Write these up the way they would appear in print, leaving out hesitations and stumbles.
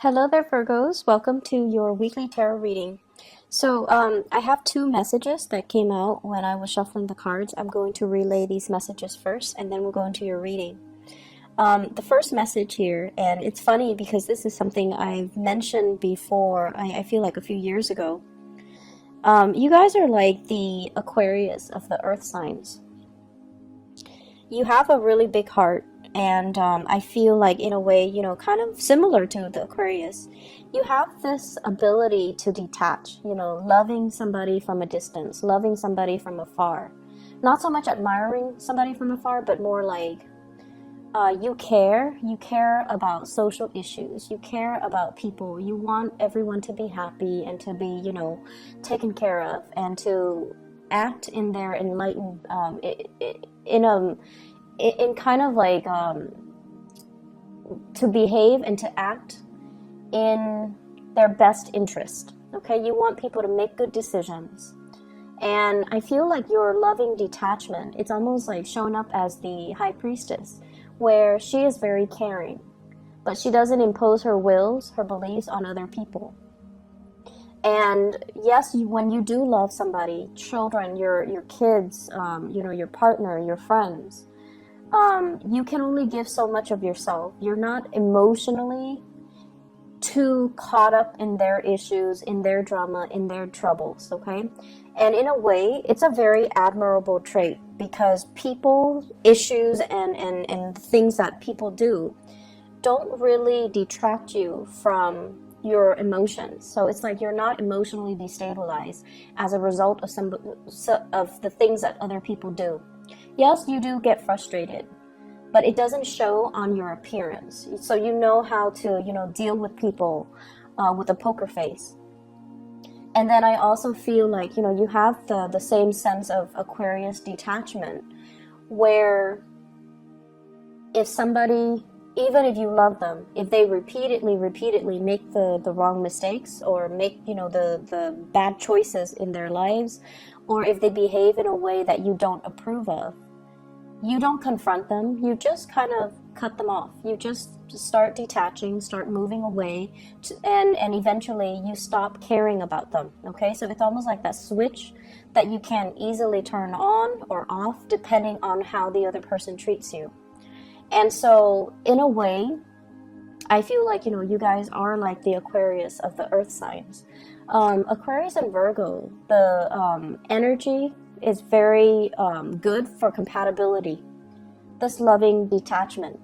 Hello there, Virgos. Welcome to your weekly tarot reading. I have two messages that came out when I was shuffling the cards. I'm going to relay these messages first, and then we'll go into your reading. The first message here, and it's funny because this is something I've mentioned before, I feel like a few years ago. You guys are like the Aquarius of the earth signs. You have a really big heart. And I feel like in a way, kind of similar to the Aquarius, you have this ability to detach, loving somebody from a distance, loving somebody from afar. Not so much admiring somebody from afar, but more like you care about social issues, you care about people, you want everyone to be happy and to be, taken care of, and to act in their enlightened, in kind of like to behave and to act in their best interest. Okay, you want people to make good decisions. And I feel like your loving detachment, it's almost like shown up as the high priestess, where she is very caring, but she doesn't impose her wills, her beliefs on other people. And yes, when you do love somebody, children, your kids, your partner, your friends, you can only give so much of yourself. You're not emotionally too caught up in their issues, in their drama, in their troubles, okay? And in a way, it's a very admirable trait, because people, issues, and things that people do don't really detract you from your emotions. So it's like you're not emotionally destabilized as a result of the things that other people do. Yes, you do get frustrated, but it doesn't show on your appearance. So you know how to, deal with people with a poker face. And then I also feel like, you have the same sense of Aquarius detachment, where if somebody, even if you love them, if they repeatedly make the wrong mistakes, or make, the bad choices in their lives, or if they behave in a way that you don't approve of, you don't confront them, you just kind of cut them off. You just start detaching, start moving away, and eventually you stop caring about them, okay? So it's almost like that switch that you can easily turn on or off depending on how the other person treats you. And so, in a way, I feel like, you guys are like the Aquarius of the earth signs. Aquarius and Virgo, the energy is very good for compatibility, this loving detachment.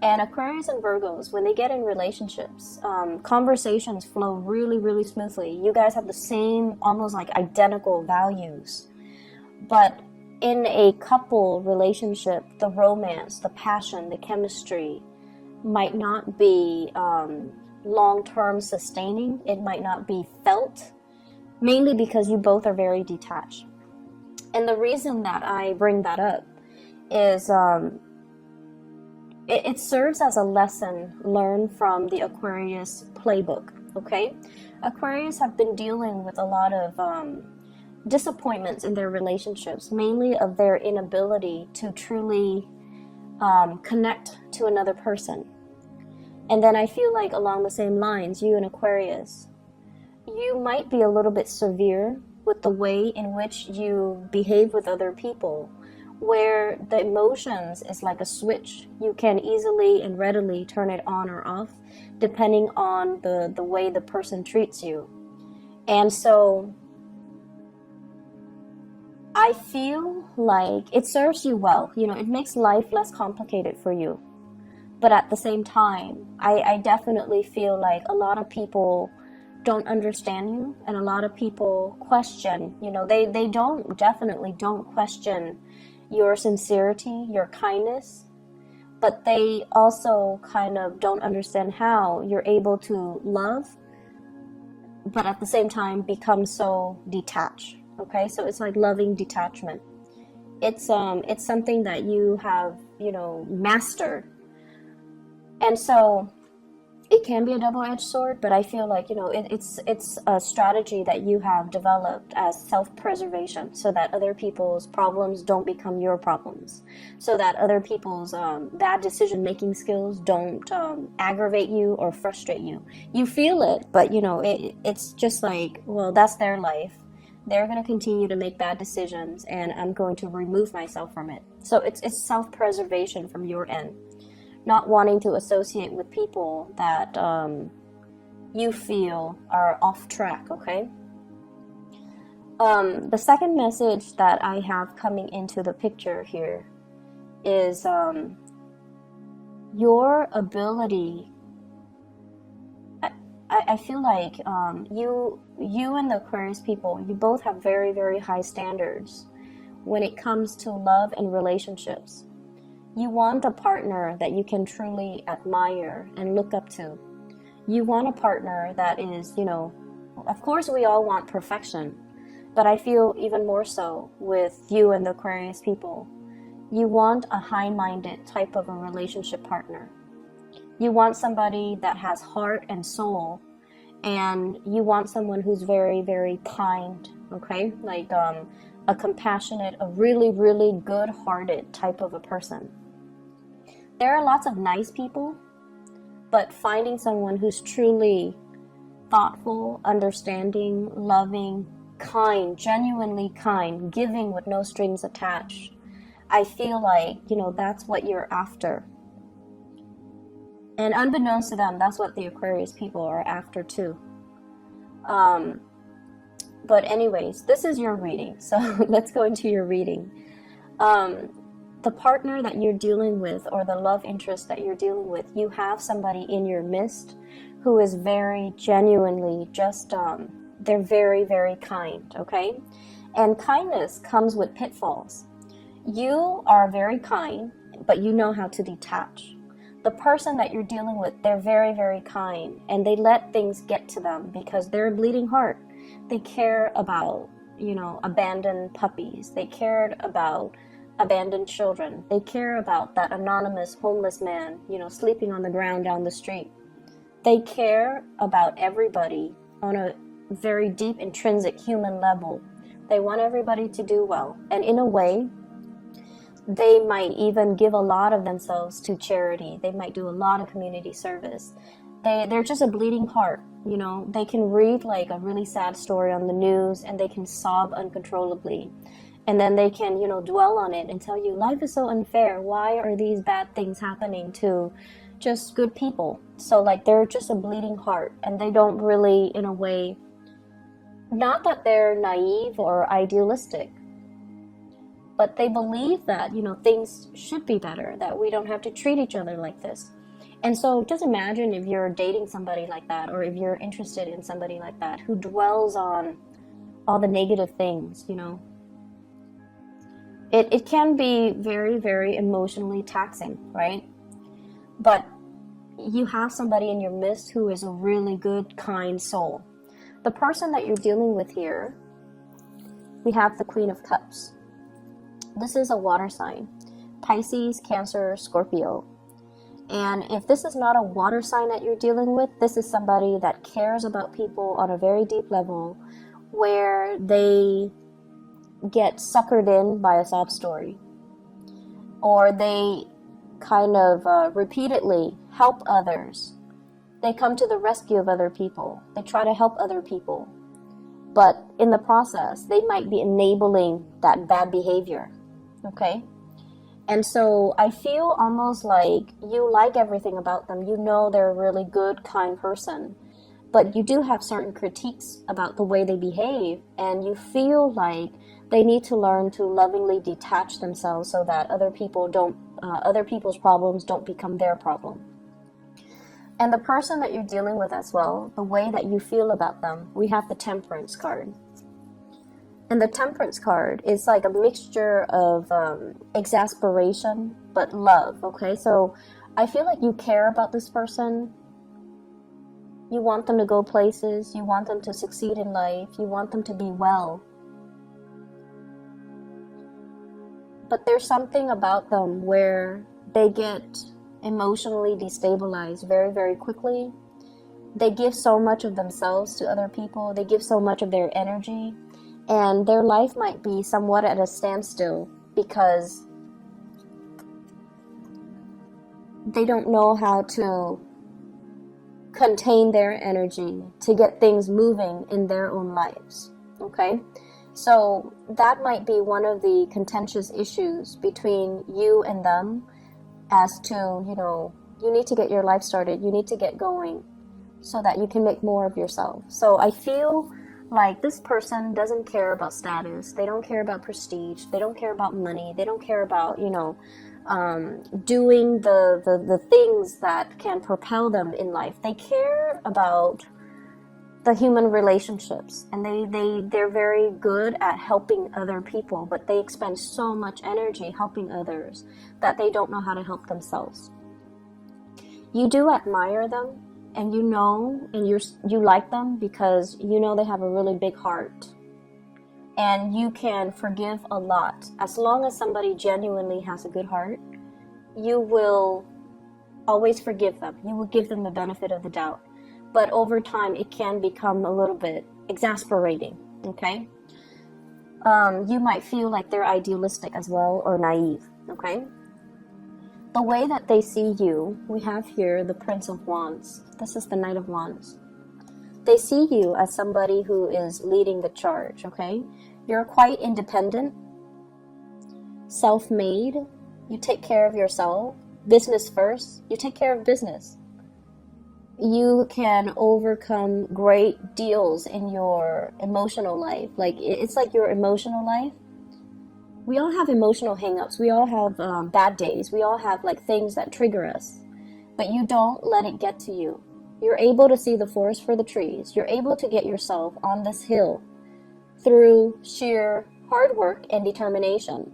And Aquarius and Virgos, when they get in relationships, conversations flow really smoothly. You guys have the same, almost like identical values. But in a couple relationship, the romance, the passion, the chemistry might not be long-term sustaining. It might not be felt, mainly because you both are very detached. And the reason that I bring that up is it serves as a lesson learned from the Aquarius playbook, okay? Aquarius have been dealing with a lot of disappointments in their relationships, mainly of their inability to truly connect to another person. And then I feel like along the same lines, you and Aquarius, you might be a little bit severe with the way in which you behave with other people, where the emotions is like a switch. You can easily and readily turn it on or off depending on the way the person treats you. And so I feel like it serves you well. It makes life less complicated for you. But at the same time, I definitely feel like a lot of people don't understand you, and a lot of people question, they definitely don't question your sincerity, your kindness, but they also kind of don't understand how you're able to love, but at the same time become so detached, okay? So it's like loving detachment. It's something that you have, mastered. And so it can be a double-edged sword, but I feel like, you know, it's a strategy that you have developed as self-preservation, so that other people's problems don't become your problems, so that other people's bad decision-making skills don't aggravate you or frustrate you. You feel it, but, you know, it's just like, well, that's their life. They're going to continue to make bad decisions, and I'm going to remove myself from it. So it's self-preservation from your end. Not wanting to associate with people that you feel are off track, okay? The second message that I have coming into the picture here is your ability. I feel like you and the Aquarius people, you both have very, very high standards when it comes to love and relationships. You want a partner that you can truly admire and look up to. You want a partner that is, you know, of course we all want perfection, but I feel even more so with you and the Aquarius people. You want a high-minded type of a relationship partner. You want somebody that has heart and soul, and you want someone who's very, very kind, okay? Like a compassionate, a really, really good-hearted type of a person. There are lots of nice people, but finding someone who's truly thoughtful, understanding, loving, kind, genuinely kind, giving with no strings attached, I feel like, you know, that's what you're after. And unbeknownst to them, that's what the Aquarius people are after too. But anyways, this is your reading, so let's go into your reading. The partner that you're dealing with, or the love interest that you're dealing with, you have somebody in your midst who is very genuinely just, they're very, very kind, okay? And kindness comes with pitfalls. You are very kind, but you know how to detach. The person that you're dealing with, they're very, very kind, and they let things get to them because they're a bleeding heart. They care about, you know, abandoned puppies. They cared about abandoned children. They care about that anonymous homeless man, you know, sleeping on the ground down the street. They care about everybody on a very deep, intrinsic human level. They want everybody to do well. And in a way, they might even give a lot of themselves to charity. They might do a lot of community service. They're just a bleeding heart, you know. They can read like a really sad story on the news and they can sob uncontrollably. And then they can, you know, dwell on it and tell you, life is so unfair. Why are these bad things happening to just good people? So like they're just a bleeding heart, and they don't really, in a way, not that they're naive or idealistic, but they believe that, you know, things should be better, that we don't have to treat each other like this. And so just imagine if you're dating somebody like that, or if you're interested in somebody like that who dwells on all the negative things, you know. It can be very, very emotionally taxing, right? But you have somebody in your midst who is a really good, kind soul. The person that you're dealing with here, we have the Queen of Cups. This is a water sign. Pisces, Cancer, Scorpio. And if this is not a water sign that you're dealing with, this is somebody that cares about people on a very deep level, where they get suckered in by a sob story, or they kind of repeatedly help others. They come to the rescue of other people. They try to help other people, but in the process they might be enabling that bad behavior, okay? And so I feel almost like you like everything about them. You know they're a really good, kind person, but you do have certain critiques about the way they behave, and you feel like they need to learn to lovingly detach themselves so that other people's problems don't become their problem. And the person that you're dealing with as well, the way that you feel about them, we have the Temperance card. And the Temperance card is like a mixture of exasperation but love, okay? So I feel like you care about this person. You want them to go places. You want them to succeed in life. You want them to be well. But there's something about them where they get emotionally destabilized very, very quickly. They give so much of themselves to other people. They give so much of their energy. And their life might be somewhat at a standstill because they don't know how to contain their energy to get things moving in their own lives. Okay? So that might be one of the contentious issues between you and them as to, you know, you need to get your life started. You need to get going so that you can make more of yourself. So I feel like this person doesn't care about status. They don't care about prestige. They don't care about money. They don't care about, you know, doing the things that can propel them in life. They care about the human relationships, and they're very good at helping other people, but they expend so much energy helping others that they don't know how to help themselves. You do admire them, and you know, and you like them because you know they have a really big heart, and you can forgive a lot. As long as somebody genuinely has a good heart, you will always forgive them. You will give them the benefit of the doubt. But over time, it can become a little bit exasperating, okay? You might feel like they're idealistic as well, or naive, okay? The way that they see you, we have here the Prince of Wands. This is the Knight of Wands. They see you as somebody who is leading the charge, okay? You're quite independent, self-made. You take care of yourself. Business first. You take care of business. You can overcome great deals in your emotional life. Like, it's like your emotional life. We all have emotional hang-ups. We all have bad days. We all have like things that trigger us. But you don't let it get to you. You're able to see the forest for the trees. You're able to get yourself on this hill through sheer hard work and determination.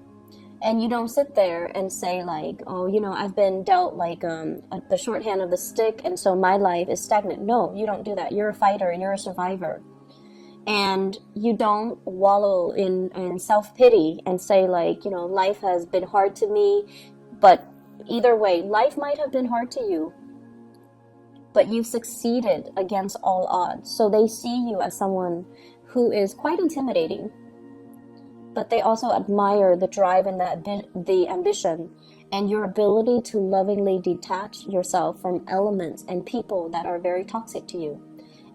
And you don't sit there and say like, oh, you know, I've been dealt like the shorthand of the stick, and so my life is stagnant. No, you don't do that. You're a fighter. You're a survivor. And you don't wallow in self-pity and say like, you know, life has been hard to me. But either way, life might have been hard to you, but you've succeeded against all odds. So they see you as someone who is quite intimidating, but they also admire the drive and the ambition and your ability to lovingly detach yourself from elements and people that are very toxic to you.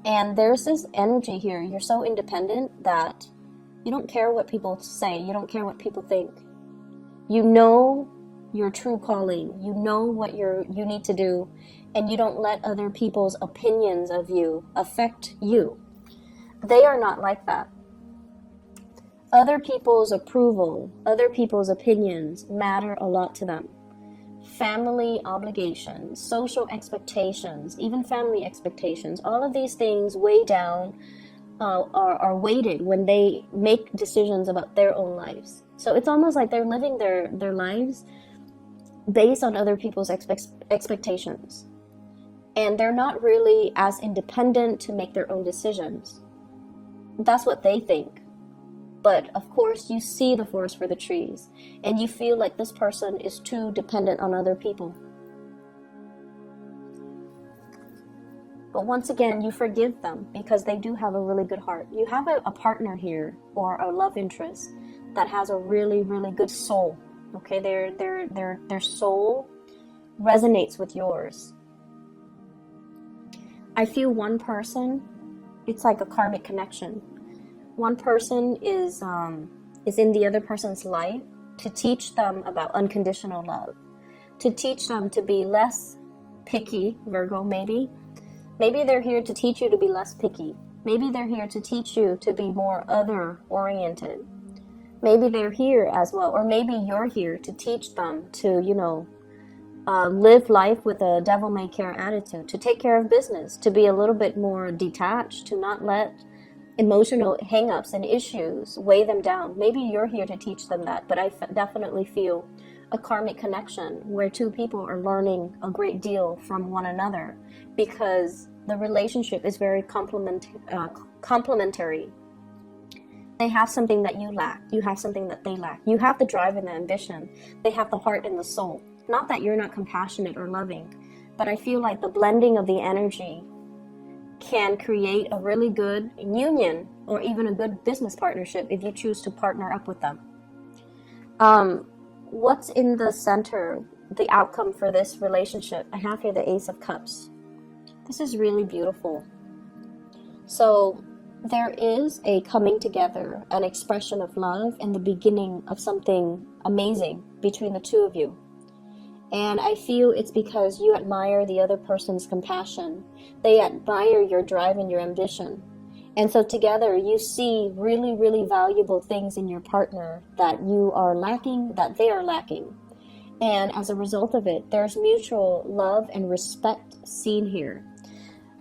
And there's this energy here. You're so independent that you don't care what people say. You don't care what people think. You know your true calling. You know what you need to do, and you don't let other people's opinions of you affect you. They are not like that. Other people's approval, other people's opinions matter a lot to them. Family obligations, social expectations, even family expectations, all of these things weigh down, are weighted when they make decisions about their own lives. So it's almost like they're living their lives based on other people's expectations. And they're not really as independent to make their own decisions. That's what they think. But of course, you see the forest for the trees, and you feel like this person is too dependent on other people. But once again, you forgive them because they do have a really good heart. You have a partner here, or a love interest, that has a really, really good soul. Okay, their soul resonates with yours. I feel one person, it's like a karmic connection. One person is in the other person's life to teach them about unconditional love, to teach them to be less picky, Virgo maybe. Maybe they're here to teach you to be less picky. Maybe they're here to teach you to be more other-oriented. Maybe they're here as well, or maybe you're here to teach them to, you know, live life with a devil-may-care attitude, to take care of business, to be a little bit more detached, to not let emotional hang-ups and issues weigh them down. Maybe you're here to teach them that, but I definitely feel a karmic connection where two people are learning a great deal from one another because the relationship is very complementary. They have something that you lack. You have something that they lack. You have the drive and the ambition. They have the heart and the soul. Not that you're not compassionate or loving, but I feel like the blending of the energy can create a really good union or even a good business partnership if you choose to partner up with them. What's in the center, the outcome for this relationship? I have here the Ace of Cups. This is really beautiful. So there is a coming together, an expression of love, and the beginning of something amazing between the two of you. And I feel it's because you admire the other person's compassion. They admire your drive and your ambition. And so together you see really, really valuable things in your partner that you are lacking, that they are lacking. And as a result of it, there's mutual love and respect seen here.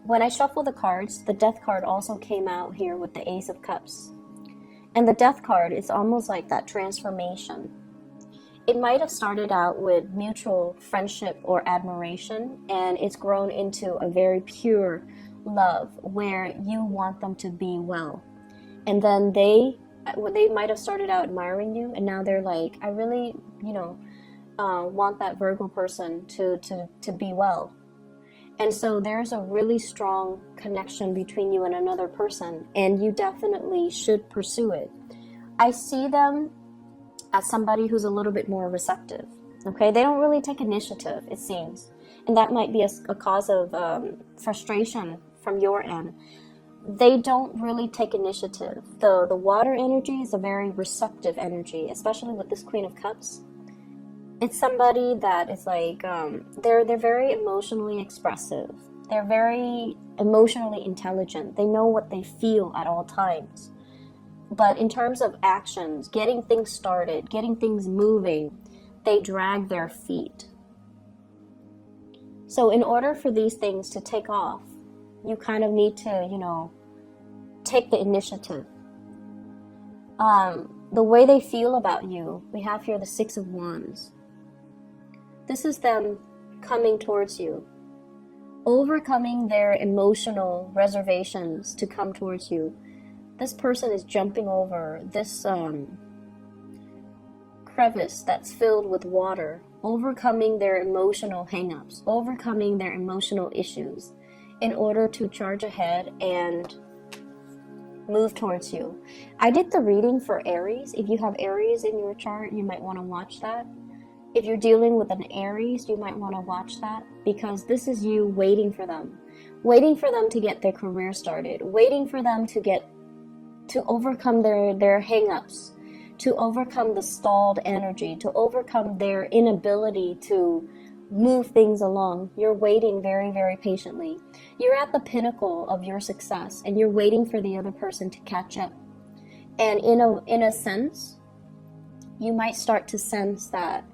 When I shuffle the cards, the Death card also came out here with the Ace of Cups. And the Death card is almost like that transformation. It might have started out with mutual friendship or admiration, and it's grown into a very pure love where you want them to be well. And then they might have started out admiring you, and now they're like, I really, want that Virgo person to be well. And so there's a really strong connection between you and another person, and you definitely should pursue it. I see them as somebody who's a little bit more receptive. Okay, they don't really take initiative, it seems, and that might be a cause of frustration from your end. They don't really take initiative. The water energy is a very receptive energy, especially with this Queen of Cups. It's somebody that is like they're very emotionally expressive. They're very emotionally intelligent. They know what they feel at all times. But in terms of actions, getting things started, getting things moving, they drag their feet. So in order for these things to take off, you kind of need to, take the initiative. The way they feel about you, we have here the Six of Wands. This is them coming towards you, overcoming their emotional reservations to come towards you. This person is jumping over this crevice that's filled with water, overcoming their emotional hang-ups, overcoming their emotional issues in order to charge ahead and move towards you. I did the reading for Aries. If you have Aries in your chart, you might want to watch that. If you're dealing with an Aries, you might want to watch that, because this is you waiting for them to get their career started, waiting for them to overcome their hang-ups, to overcome the stalled energy, to overcome their inability to move things along. You're waiting very, very patiently. You're at the pinnacle of your success, and you're waiting for the other person to catch up. And in a sense, you might start to sense that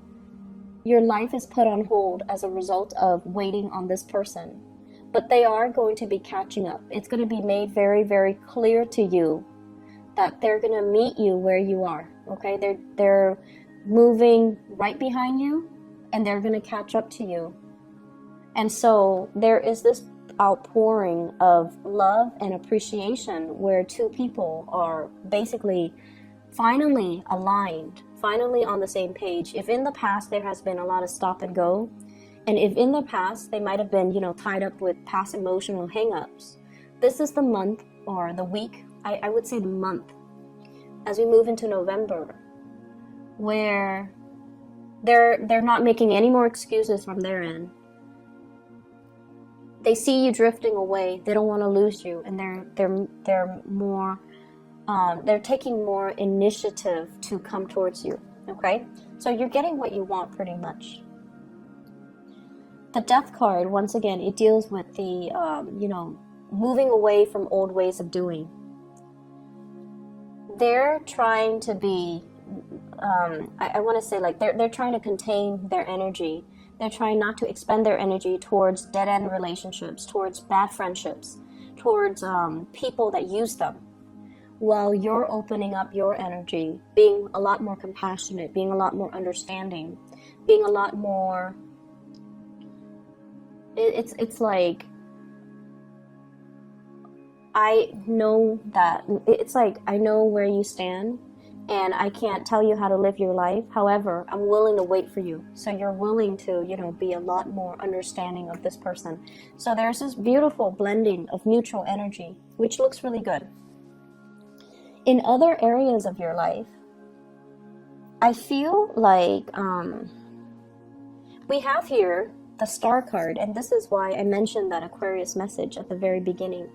your life is put on hold as a result of waiting on this person. But they are going to be catching up. It's going to be made very, very clear to you that they're going to meet you where you are. Okay, they're moving right behind you, and they're going to catch up to you. And so there is this outpouring of love and appreciation where two people are basically finally aligned, finally on the same page. If in the past there has been a lot of stop and go, and if in the past they might have been, tied up with past emotional hang-ups, this is the month or the week, I would say the month, as we move into November, where they're not making any more excuses from their end. They see you drifting away. They don't want to lose you, and they're more they're taking more initiative to come towards you. Okay, so you're getting what you want pretty much. The Death card, once again, it deals with the moving away from old ways of doing. They're trying to be I want to say, like, they're trying to contain their energy. They're trying not to expend their energy towards dead-end relationships, towards bad friendships, towards people that use them, while you're opening up your energy, being a lot more compassionate, being a lot more understanding, being a lot more, it's like, I know that, it's like, I know where you stand, and I can't tell you how to live your life. However, I'm willing to wait for you. So you're willing to, be a lot more understanding of this person. So there's this beautiful blending of mutual energy, which looks really good. In other areas of your life, I feel like we have here the Star card, and this is why I mentioned that Aquarius message at the very beginning.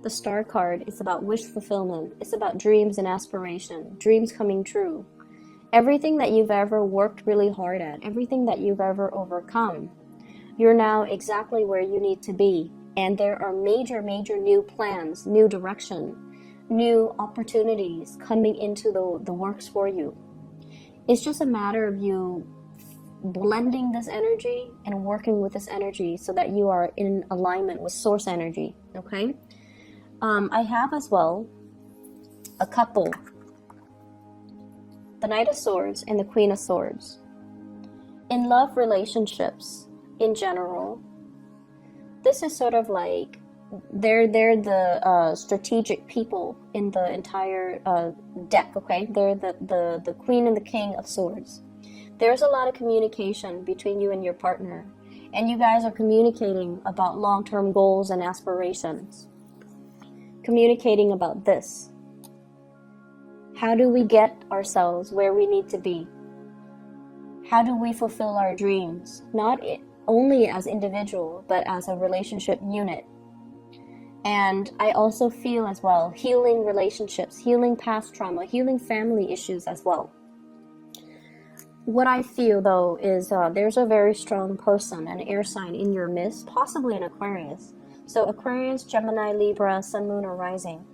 The Star card is about wish fulfillment. It's about dreams and aspiration, dreams coming true. Everything that you've ever worked really hard at, everything that you've ever overcome, you're now exactly where you need to be. And there are major new plans, new direction, new opportunities coming into the works for you. It's just a matter of you blending this energy and working with this energy so that you are in alignment with source energy, okay? I have as well a couple, the Knight of Swords and the Queen of Swords. In love relationships in general, this is sort of like they're the strategic people in the entire deck, okay? They're the Queen and the King of Swords. There's a lot of communication between you and your partner, and you guys are communicating about long-term goals and aspirations. Communicating about this. How do we get ourselves where we need to be? How do we fulfill our dreams? Not only as individual, but as a relationship unit. And I also feel as well, healing relationships, healing past trauma, healing family issues as well. What I feel though is there's a very strong person, an air sign in your midst, possibly an Aquarius. So Aquarius, Gemini, Libra, Sun, Moon, or Rising.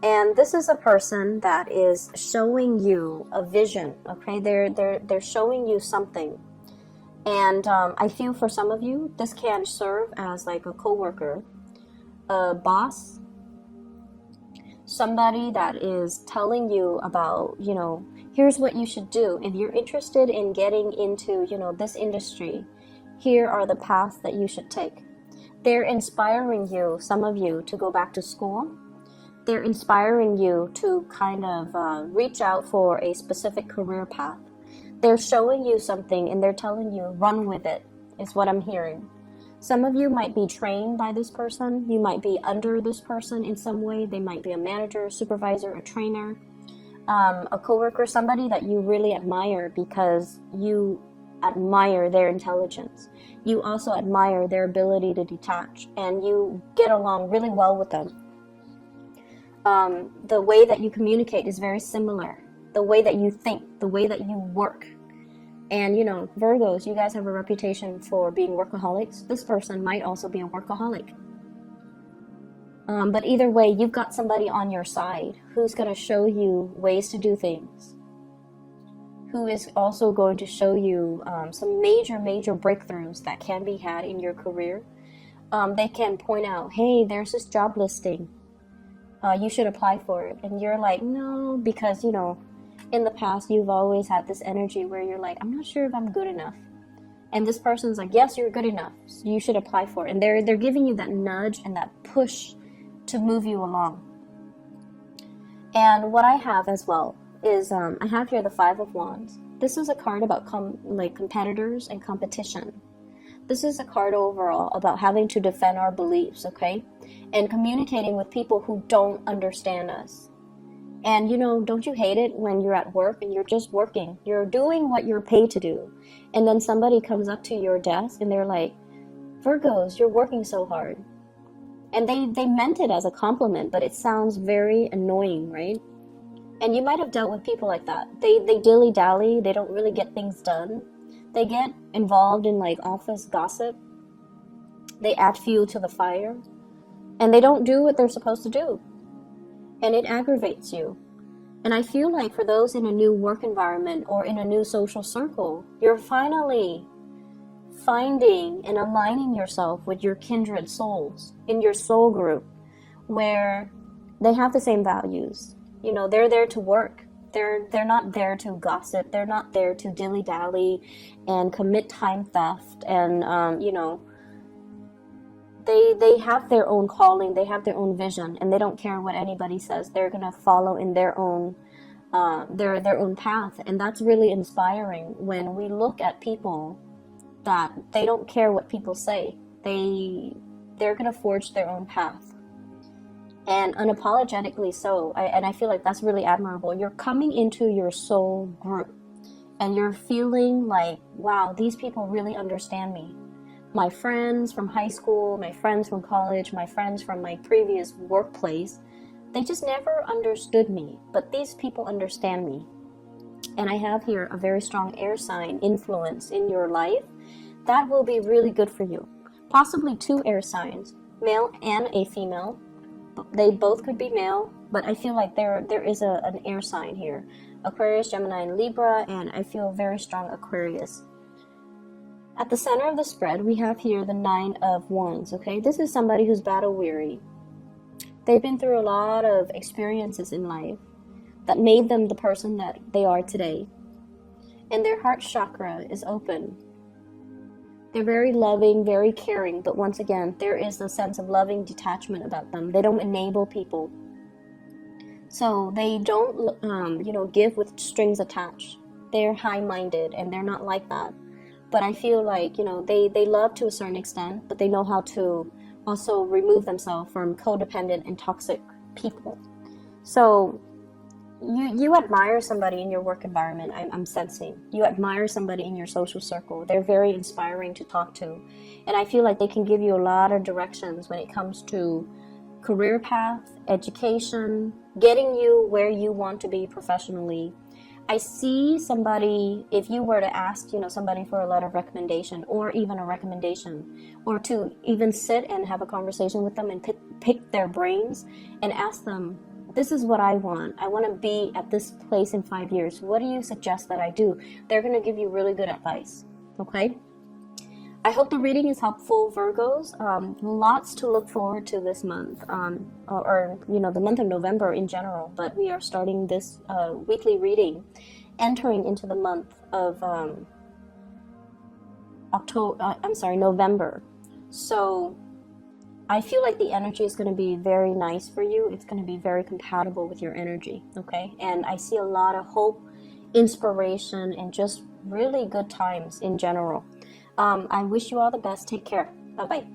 And this is a person that is showing you a vision, okay? They're showing you something. And I feel for some of you, this can serve as like a coworker, a boss, somebody that is telling you about, here's what you should do. If you're interested in getting into, this industry, here are the paths that you should take. They're inspiring you, some of you, to go back to school. They're inspiring you to kind of reach out for a specific career path. They're showing you something and they're telling you, run with it, is what I'm hearing. Some of you might be trained by this person. You might be under this person in some way. They might be a manager, supervisor, a trainer, a coworker, somebody that you really admire because you admire their intelligence. You also admire their ability to detach, and you get along really well with them. The way that you communicate is very similar. The way that you think, the way that you work. And, Virgos, you guys have a reputation for being workaholics. This person might also be a workaholic. But either way, you've got somebody on your side who's going to show you ways to do things, who is also going to show you some major breakthroughs that can be had in your career. They can point out, hey, there's this job listing. You should apply for it. And you're like, no, because, in the past, you've always had this energy where you're like, I'm not sure if I'm good enough. And this person's like, yes, you're good enough. So you should apply for it. And they're giving you that nudge and that push to move you along. And what I have as well is I have here the Five of Wands. This is a card about competitors and competition. This is a card overall about having to defend our beliefs, okay? And communicating with people who don't understand us. And, don't you hate it when you're at work and you're just working? You're doing what you're paid to do. And then somebody comes up to your desk and they're like, Virgos, you're working so hard. And they meant it as a compliment, but it sounds very annoying, right? And you might have dealt with people like that. They dilly-dally. They don't really get things done. They get involved in office gossip. They add fuel to the fire. And they don't do what they're supposed to do. And it aggravates you. And I feel like for those in a new work environment or in a new social circle, you're finally finding and aligning yourself with your kindred souls in your soul group where they have the same values. They're there to work. They're not there to gossip. They're not there to dilly-dally and commit time theft. And, they have their own calling. They have their own vision. And they don't care what anybody says. They're going to follow in their own their own path. And that's really inspiring when we look at people that they don't care what people say. They're gonna forge their own path, and unapologetically so. And I feel like that's really admirable. You're coming into your soul group and you're feeling like, wow, these people really understand me. My friends from high school, my friends from college, my friends from my previous workplace, they just never understood me, but these people understand me. And I have here a very strong air sign influence in your life. That will be really good for you. Possibly 2 air signs, male and a female. They both could be male, but I feel like there is an air sign here. Aquarius, Gemini, and Libra, and I feel very strong Aquarius. At the center of the spread, we have here the 9 of Wands, okay? This is somebody who's battle weary. They've been through a lot of experiences in life that made them the person that they are today. And their heart chakra is open. They're very loving, very caring, but once again, there is a sense of loving detachment about them. They don't enable people. So they don't, give with strings attached. They're high-minded, and they're not like that. But I feel like, they love to a certain extent, but they know how to also remove themselves from codependent and toxic people. So you admire somebody in your work environment, I'm sensing. You admire somebody in your social circle. They're very inspiring to talk to. And I feel like they can give you a lot of directions when it comes to career path, education, getting you where you want to be professionally. I see somebody, if you were to ask, somebody for a letter of recommendation or even a recommendation, or to even sit and have a conversation with them and pick their brains and ask them, this is what I want. I want to be at this place in 5 years. What do you suggest that I do? They're going to give you really good advice. Okay? I hope the reading is helpful, Virgos. Lots to look forward to this month, or the month of November in general. But we are starting this weekly reading, entering into the month of November. So I feel like the energy is going to be very nice for you. It's going to be very compatible with your energy, okay? And I see a lot of hope, inspiration, and just really good times in general. I wish you all the best. Take care. Bye-bye.